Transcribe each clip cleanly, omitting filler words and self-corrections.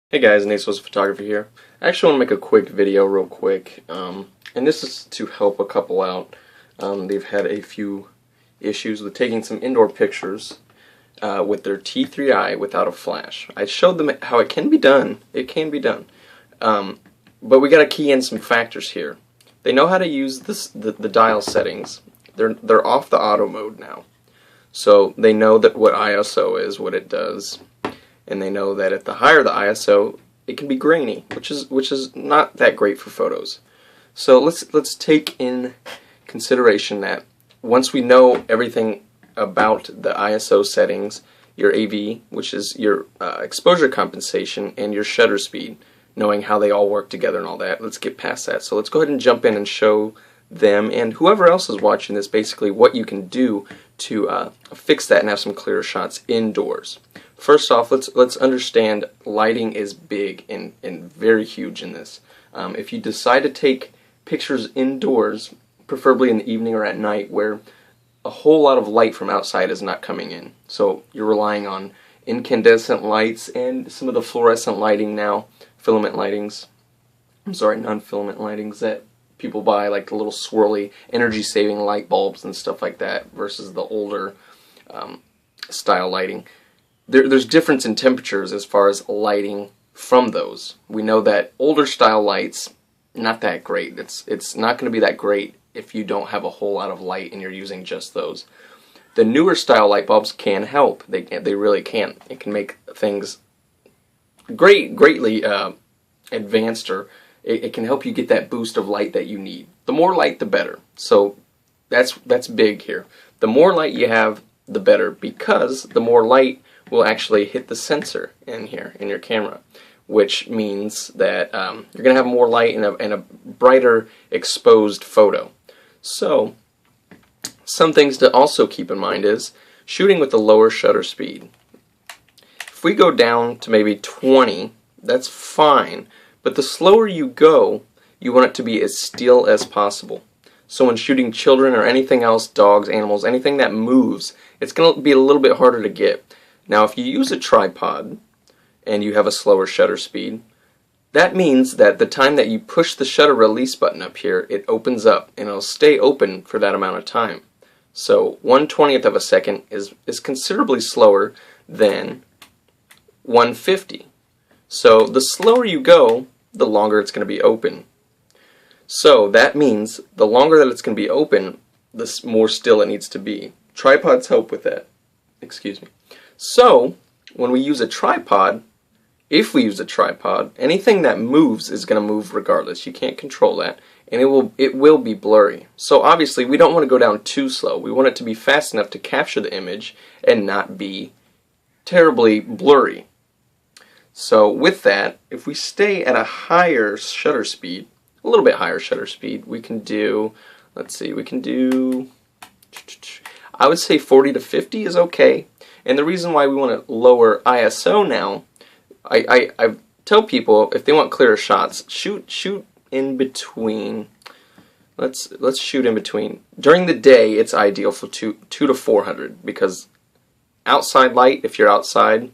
Hey guys, Nasos Photography here. I actually want to make a quick video real quick, and this is to help a couple out. They've had a few issues with taking some indoor pictures with their T3i without a flash. I showed them how it can be done. It can be done. But we got to key in some factors here. They know how to use the dial settings. They're off the auto mode now. So they know that what ISO is, what it does. And they know that at the higher the ISO, it can be grainy, which is not that great for photos. So let's take in consideration that once we know everything about the ISO settings, your AV, which is your exposure compensation, and your shutter speed, knowing how they all work together and all that, let's get past that. So let's go ahead and jump in and show them and whoever else is watching this basically what you can do to fix that and have some clearer shots indoors. First off, let's understand lighting is big and very huge in this. If you decide to take pictures indoors, preferably in the evening or at night, where a whole lot of light from outside is not coming in, so you're relying on incandescent lights and some of the fluorescent lighting now, non-filament lightings that people buy, like the little swirly energy-saving light bulbs and stuff like that, versus the older style lighting. There's difference in temperatures as far as lighting from those. We know that older style lights, not that great. It's not going to be that great if you don't have a whole lot of light and you're using just those. The newer style light bulbs can help. They really can. It can make things greatly advanced, or it can help you get that boost of light that you need. The more light, the better. So that's big here. The more light you have, the better, because the more light will actually hit the sensor in here in your camera, which means that you're going to have more light and a brighter exposed photo. So some things to also keep in mind is shooting with the lower shutter speed. If we go down to maybe 20, that's fine, but the slower you go, you want it to be as still as possible. So when shooting children or anything else, dogs, animals, anything that moves, it's going to be a little bit harder to get. Now if you use a tripod and you have a slower shutter speed, that means that the time that you push the shutter release button up here, it opens up and it'll stay open for that amount of time. So 1/20th of a second is considerably slower than 1/50. So the slower you go, the longer it's going to be open. So that means the longer that it's going to be open, the more still it needs to be. Tripods help with that. Excuse me. So when we use a tripod, if we use a tripod, anything that moves is going to move regardless. You can't control that, and it will be blurry. So obviously we don't want to go down too slow. We want it to be fast enough to capture the image and not be terribly blurry. So with that, if we stay at a higher shutter speed, a little bit higher shutter speed, we can do, I would say 40 to 50 is okay. And the reason why we want to lower ISO now, I tell people if they want clearer shots, shoot in between. Let's shoot in between. During the day, it's ideal for 2 to 400, because outside light, if you're outside,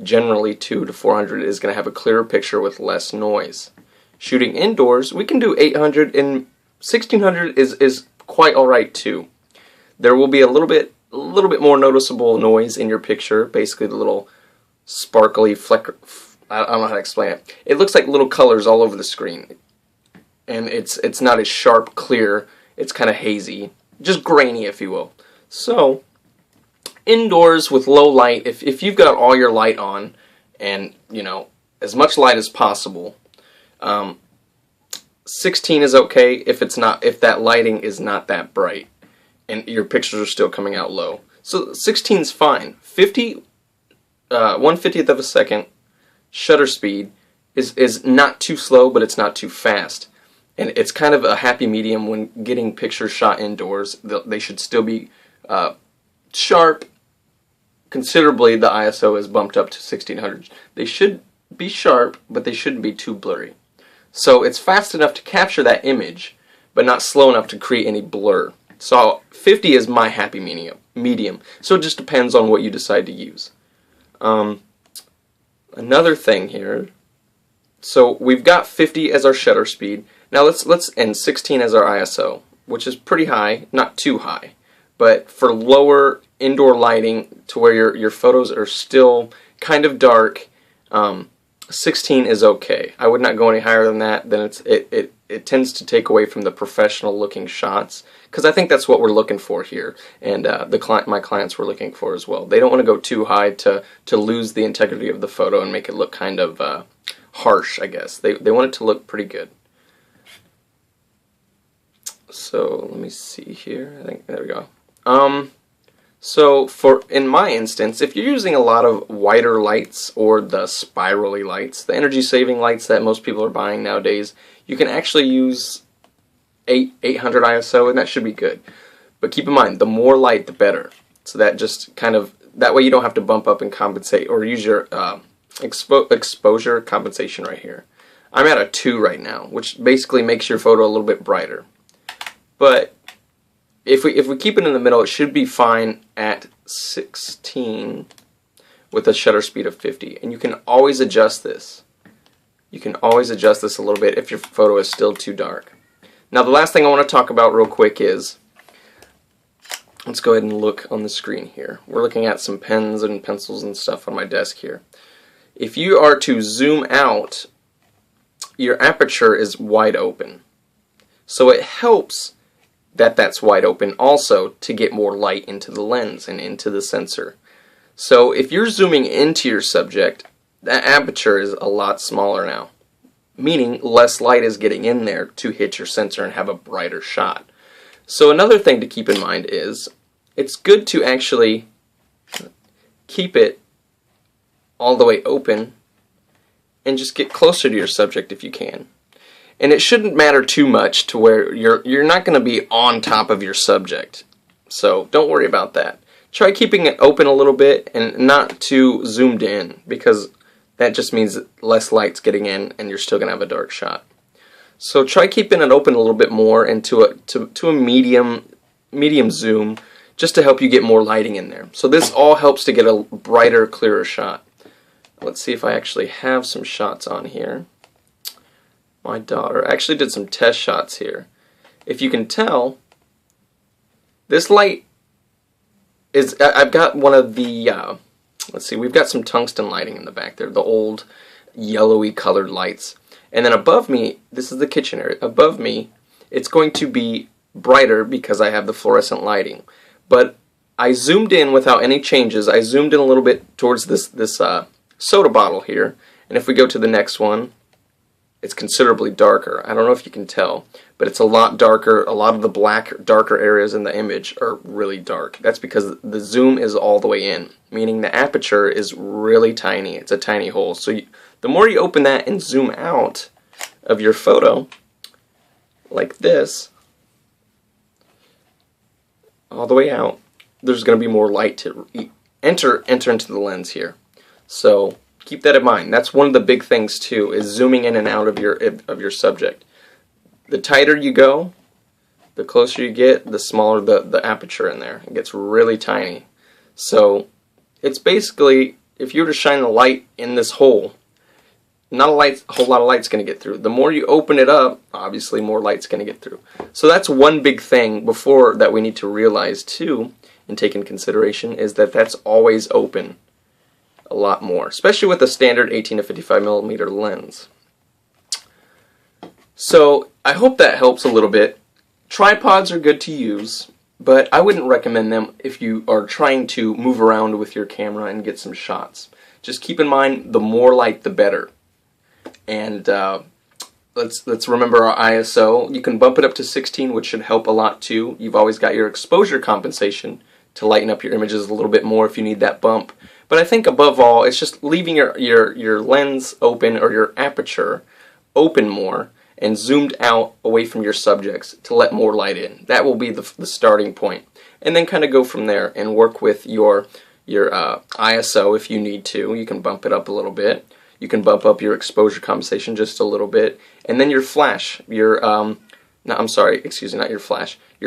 generally 2 to 400 is going to have a clearer picture with less noise. Shooting indoors, we can do 800, and 1600 is quite alright too. There will be a little bit more noticeable noise in your picture, basically the little sparkly fleck, I don't know how to explain it. It looks like little colors all over the screen, and it's not as sharp, clear, it's kind of hazy, just grainy if you will. So indoors with low light, if you've got all your light on and as much light as possible, 16 is okay if that lighting is not that bright and your pictures are still coming out low. So 16 is fine. 1/50th of a second shutter speed is not too slow, but it's not too fast. And it's kind of a happy medium when getting pictures shot indoors. They should still be sharp. Considerably, the ISO is bumped up to 1600. They should be sharp, but they shouldn't be too blurry. So it's fast enough to capture that image, but not slow enough to create any blur. So 50 is my happy medium. So it just depends on what you decide to use. Another thing here So we've got 50 as our shutter speed. Now let's and 16 as our ISO, which is pretty high, not too high. But for lower indoor lighting to where your photos are still kind of dark, 16 is okay. I would not go any higher than that. Then it tends to take away from the professional looking shots, because I think that's what we're looking for here, and my clients were looking for as well. They don't want to go too high to lose the integrity of the photo and make it look kind of harsh, I guess. They want it to look pretty good. So let me see here. I think there we go. So in my instance, if you're using a lot of whiter lights or the spirally lights, the energy saving lights that most people are buying nowadays, you can actually use 800 ISO, and that should be good. But keep in mind, the more light, the better. So that just kind of, that way you don't have to bump up and compensate or use your exposure compensation right here. I'm at a 2 right now, which basically makes your photo a little bit brighter. But if we keep it in the middle, it should be fine at 16 with a shutter speed of 50. And you can always adjust this. You can always adjust this a little bit if your photo is still too dark. Now the last thing I want to talk about real quick is, let's go ahead and look on the screen here. We're looking at some pens and pencils and stuff on my desk here. If you are to zoom out, your aperture is wide open. So it helps that that's wide open also to get more light into the lens and into the sensor. So if you're zooming into your subject, that aperture is a lot smaller now, meaning less light is getting in there to hit your sensor and have a brighter shot. So another thing to keep in mind is it's good to actually keep it all the way open and just get closer to your subject if you can. And it shouldn't matter too much to where you're not going to be on top of your subject. So don't worry about that. Try keeping it open a little bit and not too zoomed in, because that just means less light's getting in and you're still going to have a dark shot. So try keeping it open a little bit more and to a medium zoom, just to help you get more lighting in there. So this all helps to get a brighter, clearer shot. Let's see if I actually have some shots on here. My daughter actually did some test shots here. If you can tell, this light is, I've got one of the, let's see, we've got some tungsten lighting in the back there, the old yellowy colored lights. And then above me, this is the kitchen area, above me, it's going to be brighter because I have the fluorescent lighting. But I zoomed in without any changes. I zoomed in a little bit towards this soda bottle here. And if we go to the next one, it's considerably darker. I don't know if you can tell, but it's a lot darker. A lot of the black, darker areas in the image are really dark. That's because the zoom is all the way in, meaning the aperture is really tiny. It's a tiny hole. So the more you open that and zoom out of your photo, like this, all the way out, there's going to be more light to enter into the lens here. So keep that in mind. That's one of the big things too, is zooming in and out of your subject. The tighter you go, the closer you get, the smaller the aperture in there. It gets really tiny. So it's basically, if you were to shine the light in this hole, not a whole lot of light's going to get through. The more you open it up, obviously more light's going to get through. So that's one big thing before that we need to realize too and take in consideration, is that that's always open a lot more, especially with a standard 18 to 55 millimeter lens. So I hope that helps a little bit. Tripods are good to use, but I wouldn't recommend them if you are trying to move around with your camera and get some shots. Just keep in mind, the more light the better. And let's remember our ISO. You can bump it up to 16, which should help a lot too. You've always got your exposure compensation to lighten up your images a little bit more if you need that bump. But I think above all, it's just leaving your lens open, or your aperture open more, and zoomed out away from your subjects to let more light in. That will be the starting point. And then kind of go from there and work with your ISO if you need to. You can bump it up a little bit. You can bump up your exposure compensation just a little bit. And then your flash, your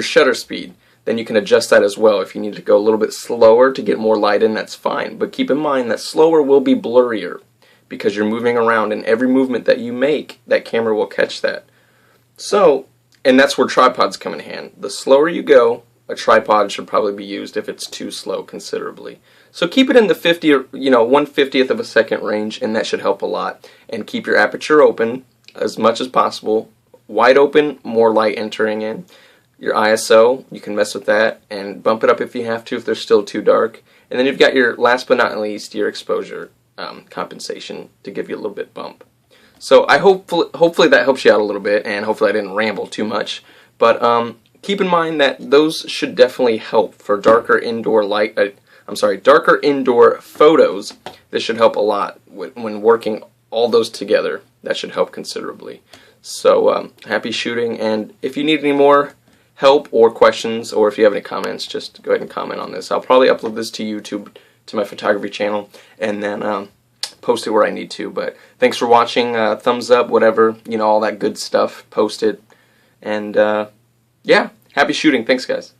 shutter speed. Then you can adjust that as well. If you need to go a little bit slower to get more light in, that's fine. But keep in mind that slower will be blurrier, because you're moving around, and every movement that you make, that camera will catch that. So, and that's where tripods come in hand. The slower you go, a tripod should probably be used if it's too slow considerably. So keep it in the 50, 1/50th of a second range, and that should help a lot. And keep your aperture open as much as possible. Wide open, more light entering in. Your ISO, you can mess with that and bump it up if you have to if they're still too dark. And then you've got your, last but not least, your exposure compensation to give you a little bit bump. So I hopefully that helps you out a little bit, and hopefully I didn't ramble too much. But keep in mind that those should definitely help for darker indoor darker indoor photos. This should help a lot when working all those together. That should help considerably. So happy shooting, and if you need any more help or questions, or if you have any comments, just go ahead and comment on this. I'll probably upload this to YouTube, to my photography channel, and then post it where I need to. But thanks for watching. Thumbs up, whatever, all that good stuff. Post it, and yeah, happy shooting. Thanks, guys.